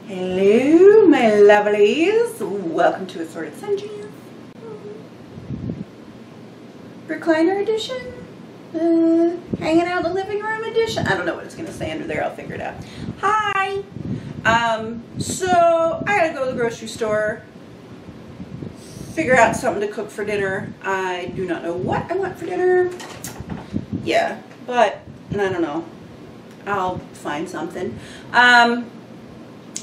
Hello, my lovelies. Welcome to Assorted Sundries. Recliner edition? Hanging out in the living room edition? I don't know what it's going to say under there. I'll figure it out. Hi. So I gotta go to the grocery store, figure out something to cook for dinner. I do not know what I want for dinner. Yeah, but I don't know. I'll find something.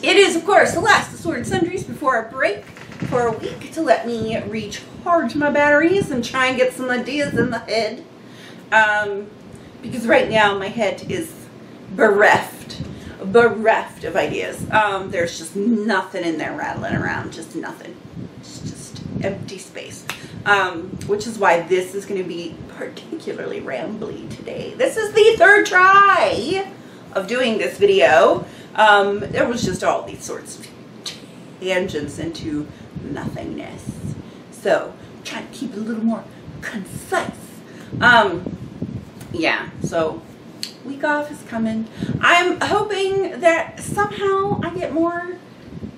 It is, of course, the last Assorted Sundries before a break for a week to let me recharge my batteries and try and get some ideas in the head. Because right now my head is bereft of ideas. There's just nothing in there rattling around, just nothing. It's just empty space. Which is why this is going to be particularly rambly today. This is the third try of doing this video. There was just all these sorts of tangents into nothingness. So, trying to keep it a little more concise. Yeah, so week off is coming. I'm hoping that somehow I get more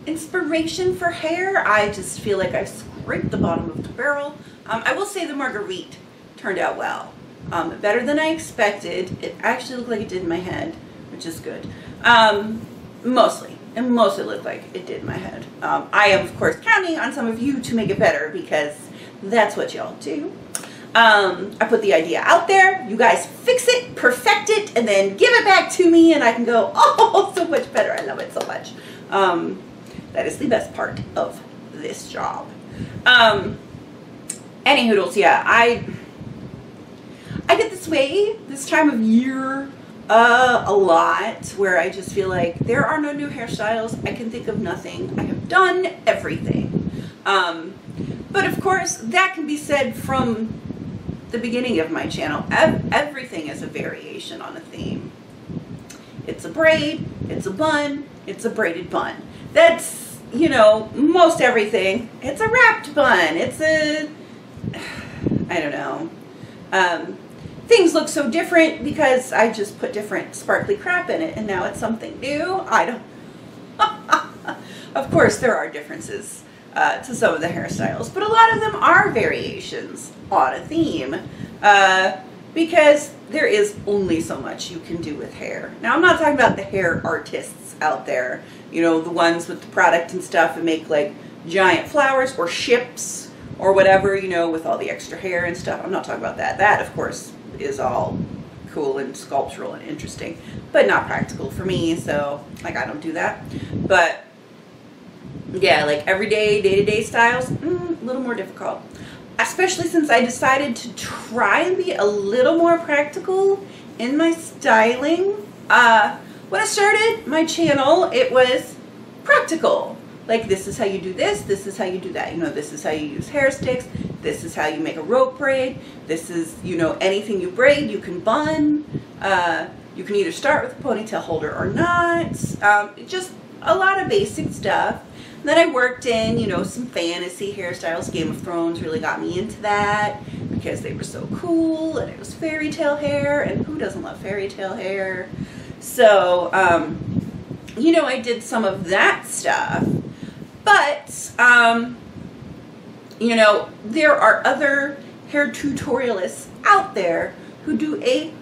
inspiration for hair. I just feel like I scraped the bottom of the barrel. I will say the Marguerite turned out well. Better than I expected. It actually looked like it did in my head, which is good. Mostly. It mostly looked like it did in my head. I am, of course, counting on some of you to make it better because that's what y'all do. I put the idea out there. You guys fix it, perfect it, and then give it back to me, and I can go, oh, so much better. I love it so much. That is the best part of this job. Any hoodles, yeah, I get this way this time of year a lot, where I just feel like there are no new hairstyles. I can think of nothing. I have done everything. But of course, that can be said from the beginning of my channel. Everything is a variation on a theme. It's a braid, it's a bun, it's a braided bun. That's, you know, most everything. It's a wrapped bun. It's a, I don't know. Things look so different because I just put different sparkly crap in it, and now it's something new. I don't. Of course, there are differences to some of the hairstyles, but a lot of them are variations on a theme because there is only so much you can do with hair. Now, I'm not talking about the hair artists out there, you know, the ones with the product and stuff and make like giant flowers or ships or whatever, you know, with all the extra hair and stuff. I'm not talking about that. That, of course, is all cool and sculptural and interesting, but not practical for me, so like I don't do that. But yeah, like everyday, day-to-day styles, a little more difficult, especially since I decided to try and be a little more practical in my styling. When I started my channel, it was practical. Like, this is how you do this, this is how you do that. You know, this is how you use hair sticks, this is how you make a rope braid, this is, you know, anything you braid, you can bun. You can either start with a ponytail holder or not. Just a lot of basic stuff. And then I worked in, you know, some fantasy hairstyles. Game of Thrones really got me into that because they were so cool, and it was fairy tale hair, and who doesn't love fairy tale hair? So, you know, I did some of that stuff. But, you know, there are other hair tutorialists out there who do a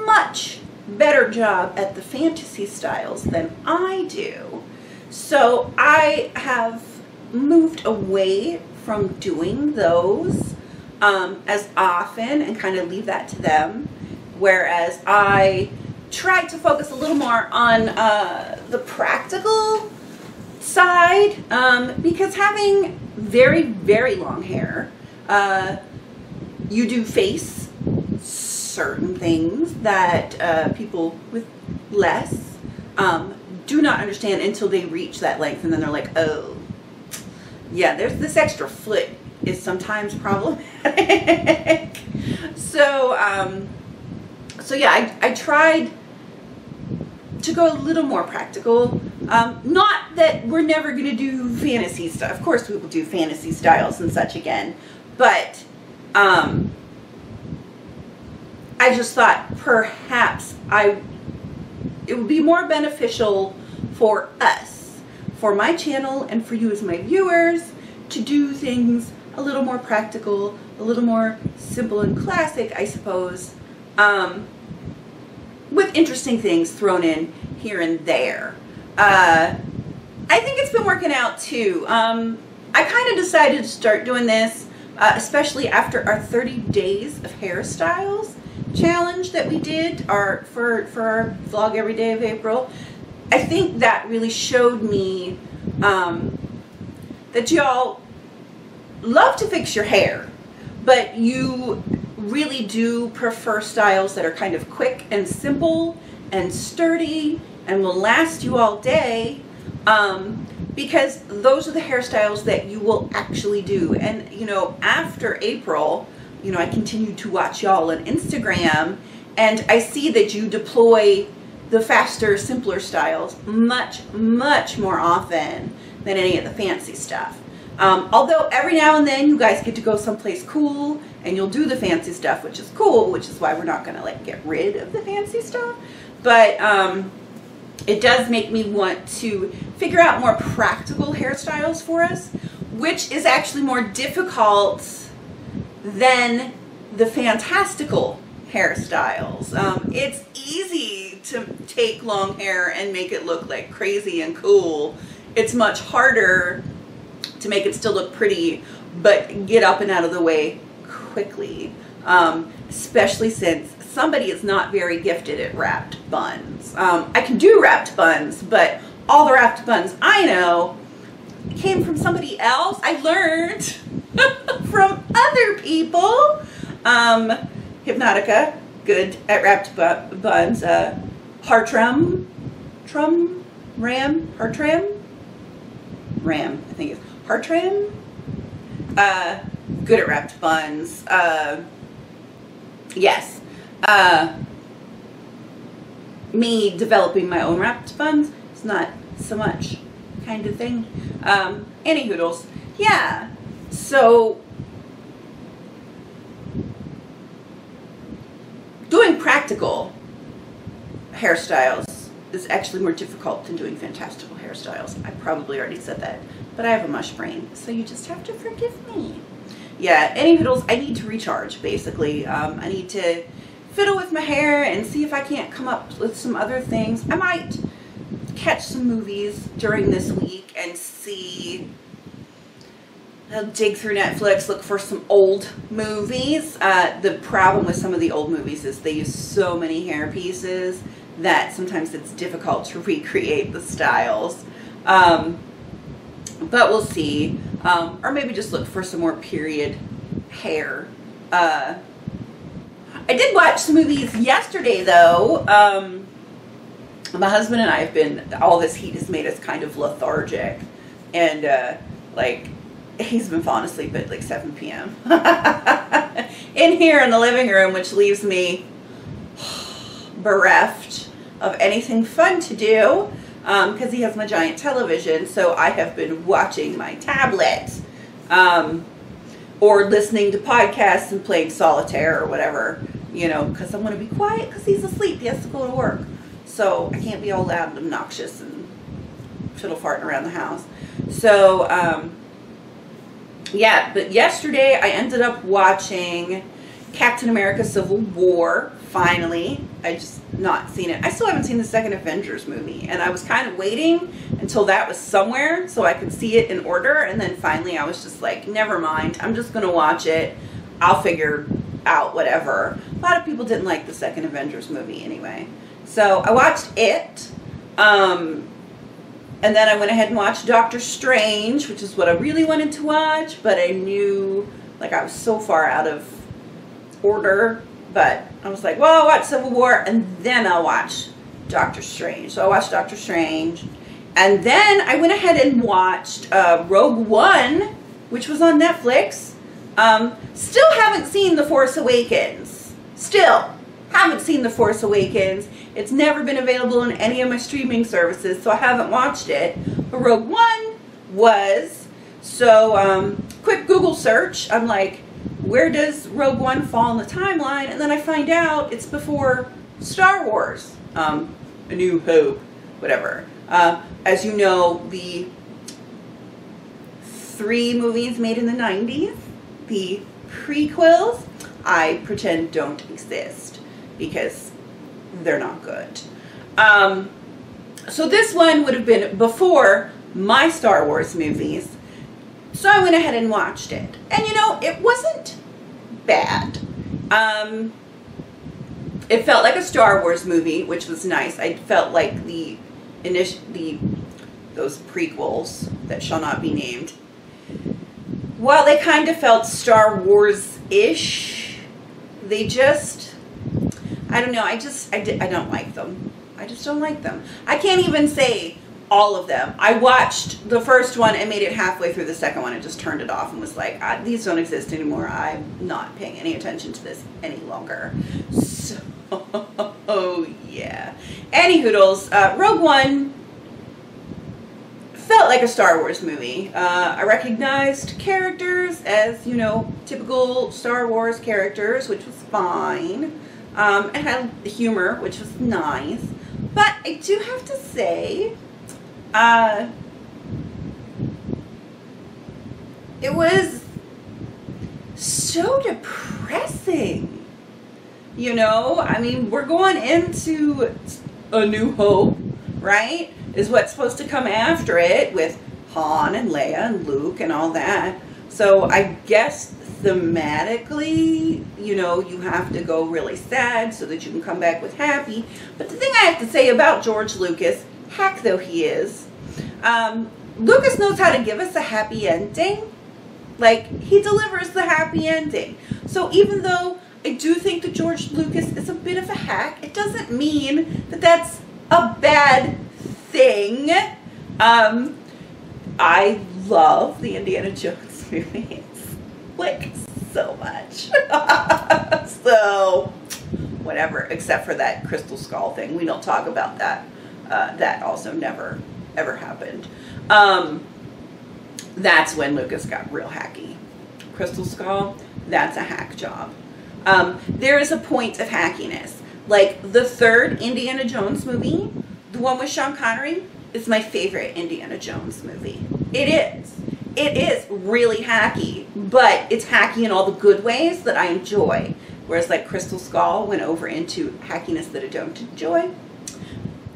much better job at the fantasy styles than I do. So I have moved away from doing those as often and kind of leave that to them. Whereas I try to focus a little more on the practical side, because having very, very long hair, you do face certain things that people with less do not understand until they reach that length, and then they're like, oh, yeah, there's this extra foot is sometimes problematic. So, so yeah, I tried to go a little more practical. Not that we're never going to do fantasy stuff. Of course we will do fantasy styles and such again. But I just thought perhaps it would be more beneficial for us, for my channel and for you as my viewers to do things a little more practical, a little more simple and classic, I suppose, with interesting things thrown in here and there. I think it's been working out too. I kind of decided to start doing this, especially after our 30 days of hairstyles challenge that we did for our vlog every day of April. I think that really showed me that y'all love to fix your hair, but you really do prefer styles that are kind of quick and simple and sturdy and will last you all day, because those are the hairstyles that you will actually do. And you know, after April, you know, I continue to watch y'all on Instagram, and I see that you deploy the faster, simpler styles much more often than any of the fancy stuff. Although every now and then you guys get to go someplace cool and you'll do the fancy stuff, which is cool, which is why we're not gonna like get rid of the fancy stuff. But it does make me want to figure out more practical hairstyles for us, which is actually more difficult than the fantastical hairstyles. It's easy to take long hair and make it look like crazy and cool. It's much harder to make it still look pretty, but get up and out of the way quickly, especially since somebody is not very gifted at wrapped buns. I can do wrapped buns, but all the wrapped buns I know came from somebody else. I learned from other people. Hypnotica, good at wrapped buns. Hartram, Ram, I think it's Hartram. Good at wrapped buns. Yes. Me developing my own wrapped buns is not so much kind of thing. Any hoodles. Yeah. So doing practical hairstyles is actually more difficult than doing fantastical hairstyles. I probably already said that, but I have a mush brain, so you just have to forgive me. Yeah, any hoodles, I need to recharge, basically. I need to fiddle with my hair and see if I can't come up with some other things. I might catch some movies during this week and see, I'll dig through Netflix, look for some old movies. The problem with some of the old movies is they use so many hair pieces that sometimes it's difficult to recreate the styles. But we'll see. Or maybe just look for some more period hair. I did watch some movies yesterday, though. My husband and I have been, all this heat has made us kind of lethargic. And, like, he's been falling asleep at like 7 p.m. in here in the living room, which leaves me bereft of anything fun to do. Because he has my giant television, so I have been watching my tablet, or listening to podcasts and playing solitaire or whatever, you know, because I want to be quiet because he's asleep. He has to go to work, so I can't be all loud and obnoxious and fiddle farting around the house. So, yeah, but yesterday I ended up watching Captain America Civil War, finally. I just not seen it. I still haven't seen the second Avengers movie, and I was kind of waiting until that was somewhere so I could see it in order, and then finally I was just like, never mind, I'm just gonna watch it. I'll figure out whatever. A lot of people didn't like the second Avengers movie anyway. So I watched it, and then I went ahead and watched Doctor Strange, which is what I really wanted to watch, but I knew, like, I was so far out of order. But I was like, well, I'll watch Civil War, and then I'll watch Doctor Strange. So I watched Doctor Strange. And then I went ahead and watched Rogue One, which was on Netflix. Still haven't seen The Force Awakens. Still haven't seen The Force Awakens. It's never been available on any of my streaming services, so I haven't watched it. But Rogue One was. So quick Google search. I'm like, where does Rogue One fall in the timeline? And then I find out it's before Star Wars, A New Hope, whatever. As you know, the 3 movies made in the 90s, the prequels, I pretend don't exist because they're not good. So this one would have been before my Star Wars movies. So I went ahead and watched it. And you know, it wasn't bad. It felt like a Star Wars movie, which was nice. I felt like those prequels that shall not be named, while they kind of felt Star Wars-ish, they just, I don't know, I don't like them. I just don't like them. I can't even say all of them. I watched the first one and made it halfway through the second one and just turned it off and was like, these don't exist anymore. I'm not paying any attention to this any longer. So, oh yeah. Any hoodles, Rogue One felt like a Star Wars movie. I recognized characters as, you know, typical Star Wars characters, which was fine. It had humor, which was nice. But I do have to say, it was so depressing. You know, I mean, we're going into A New Hope, right? Is what's supposed to come after it with Han and Leia and Luke and all that. So I guess thematically, you know, you have to go really sad so that you can come back with happy. But the thing I have to say about George Lucas, hack though he is, Lucas knows how to give us a happy ending. Like, he delivers the happy ending. So even though I do think that George Lucas is a bit of a hack, it doesn't mean that that's a bad thing. I love the Indiana Jones movies, like, so much. So, whatever, except for that Crystal Skull thing. We don't talk about that. That also never, ever happened. That's when Lucas got real hacky. Crystal Skull, that's a hack job. There is a point of hackiness. Like, the third Indiana Jones movie, the one with Sean Connery, is my favorite Indiana Jones movie. It is. It is really hacky, but it's hacky in all the good ways that I enjoy. Whereas, like, Crystal Skull went over into hackiness that I don't enjoy.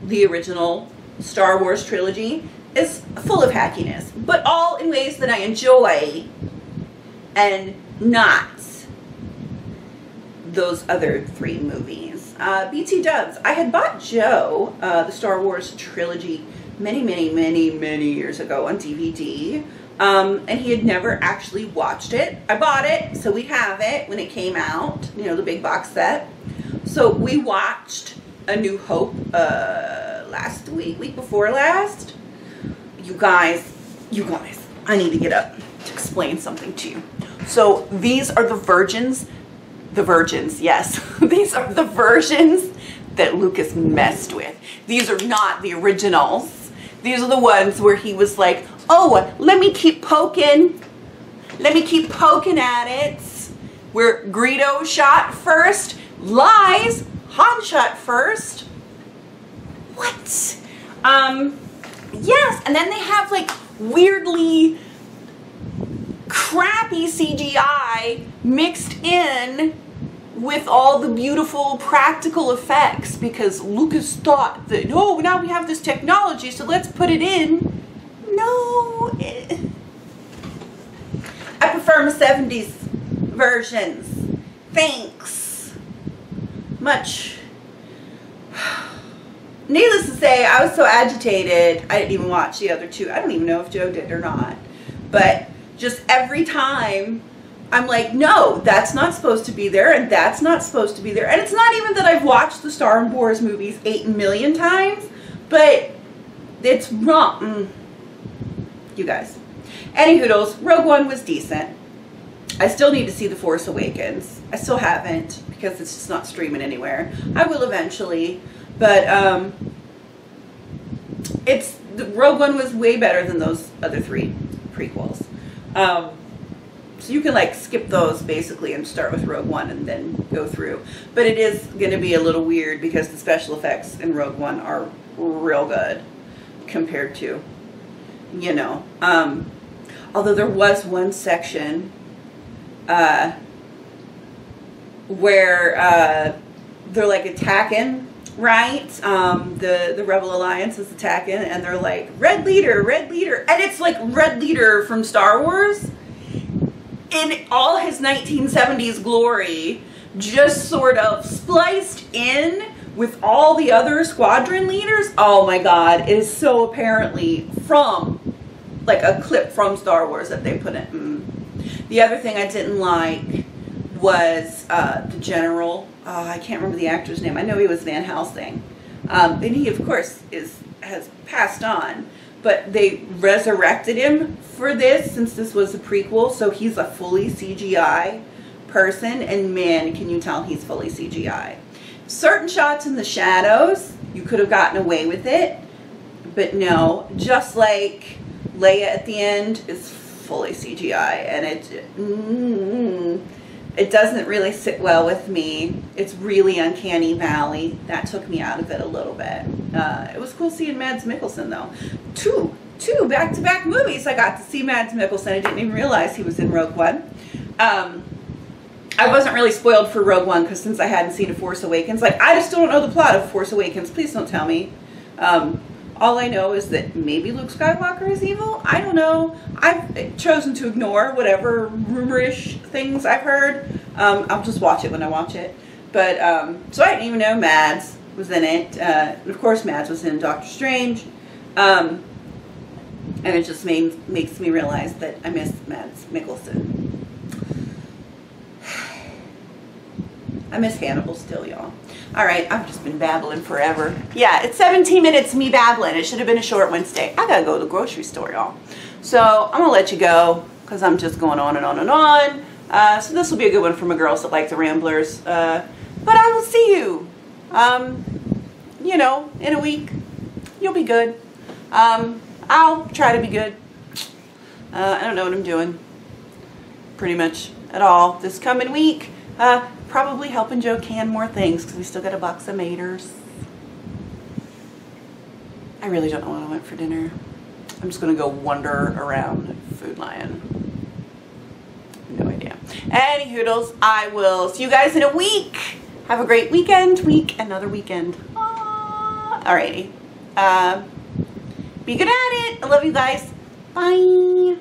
The original Star Wars trilogy is full of hackiness, but all in ways that I enjoy and not those other 3 movies. BT Dubs. I had bought Joe, the Star Wars trilogy, many years ago on DVD, and he had never actually watched it. I bought it, so we'd have it when it came out, you know, the big box set. So we watched A New Hope last week before last. You guys, I need to get up to explain something to you. So these are the virgins, yes. These are the versions that Lucas messed with. These are not the originals. These are the ones where he was like, oh, let me keep poking at it. Where Greedo shot first, lies, Han shot first. What? Yes, and then they have like weirdly crappy CGI mixed in with all the beautiful practical effects because Lucas thought that, oh, now we have this technology, so let's put it in. No. I prefer the 70s versions. Thanks. Much. Needless to say, I was so agitated, I didn't even watch the other 2. I don't even know if Joe did or not. But just every time, I'm like, no, that's not supposed to be there, and that's not supposed to be there. And it's not even that I've watched the Star Wars movies 8 million times, but it's wrong. You guys. Any hoodles, Rogue One was decent. I still need to see The Force Awakens. I still haven't, because it's just not streaming anywhere. I will eventually. But Rogue One was way better than those other 3 prequels. So you can like skip those basically and start with Rogue One and then go through. But it is going to be a little weird because the special effects in Rogue One are real good. compared to, you know. Although there was one section where they're like attacking, right? The Rebel Alliance is attacking, and they're like, Red Leader, and it's like Red Leader from Star Wars in all his 1970s glory, just sort of spliced in with all the other squadron leaders. Oh my God, it is so apparently from like a clip from Star Wars that they put in. The other thing I didn't like was the general. I can't remember the actor's name. I know he was Van Helsing. And he, of course, has passed on. But they resurrected him for this, since this was a prequel. So he's a fully CGI person. And man, can you tell he's fully CGI. Certain shots in the shadows, you could have gotten away with it. But no, just like Leia at the end is fully CGI. And it doesn't really sit well with me. It's really uncanny valley. That took me out of it a little bit. It was cool seeing Mads Mikkelsen though. Two back-to-back movies I got to see Mads Mikkelsen. I didn't even realize he was in Rogue One. I wasn't really spoiled for Rogue One because since I hadn't seen A Force Awakens, like I just still don't know the plot of Force Awakens. Please don't tell me. All I know is that maybe Luke Skywalker is evil. I don't know. I've chosen to ignore whatever rumorish things I've heard. I'll just watch it when I watch it. But, so I didn't even know Mads was in it. And of course Mads was in Doctor Strange. And it just makes me realize that I miss Mads Mikkelsen. I miss Hannibal still, y'all. All right, I've just been babbling forever. Yeah, it's 17 minutes me babbling. It should have been a short Wednesday. I gotta go to the grocery store, y'all. So I'm gonna let you go because I'm just going on and on and on. So this will be a good one for my girls that like the Ramblers. But I will see you, you know, in a week. You'll be good. I'll try to be good. I don't know what I'm doing pretty much at all this coming week. Probably helping Joe can more things because we still got a box of maters. I really don't know what I want for dinner. I'm just going to go wander around Food Lion. No idea. Any hoodles, I will see you guys in a week. Have a great weekend. Another weekend. Alrighty. Be good at it. I love you guys. Bye.